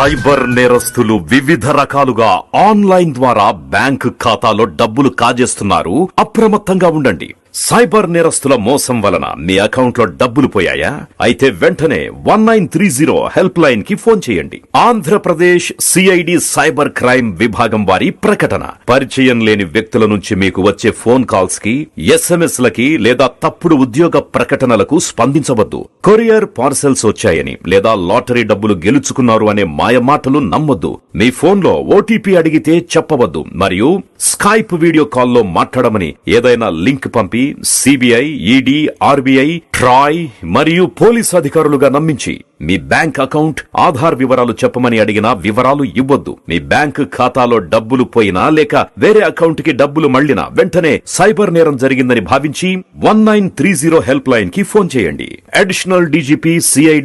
Cyber నేరస్తులు వివిధ రకాలుగా ఆన్లైన్ ద్వారా బ్యాంకు ఖాతాలో డబ్బులు కాజేస్తున్నారు. అప్రమత్తంగా ఉండండి. సైబర్ నేరస్తుల మోసం వలన మీ అకౌంట్లో డబ్బులు పోయాయా? అయితే వెంటనే 1930 హెల్ప్ లైన్ కి ఫోన్ చేయండి. ఆంధ్రప్రదేశ్ సిఐడి సైబర్ క్రైమ్ విభాగం వారి ప్రకటన. పరిచయం లేని వ్యక్తుల నుంచి మీకు వచ్చే ఫోన్ కాల్స్ కి, SMS లకి లేదా తప్పుడు ఉద్యోగ ప్రకటనలకు స్పందించవద్దు. కొరియర్ పార్సెల్స్ వచ్చాయని లేదా లాటరీ డబ్బులు గెలుచుకున్నారు అనే మాయమాటలు నమ్మొద్దు. మీ ఫోన్లో ఓటీపీ అడిగితే చెప్పవద్దు. మరియు స్కైప్ వీడియో కాల్లో మాట్లాడమని ఏదైనా లింక్ పంపి సిబిఐ, ఈడీ, ఆర్బీఐ, ట్రాయ్ మరియు పోలీసు అధికారులుగా నమ్మించి మీ బ్యాంక్ అకౌంట్, ఆధార్ వివరాలు చెప్పమని అడిగినా వివరాలు ఇవ్వొద్దు. మీ బ్యాంక్ ఖాతాలో డబ్బులు పోయినా లేక వేరే అకౌంట్ కి డబ్బులు మళ్లినా వెంటనే సైబర్ నేరం జరిగిందని భావించి 1930 హెల్ప్ లైన్ కి ఫోన్ చేయండి. Additional DGP CID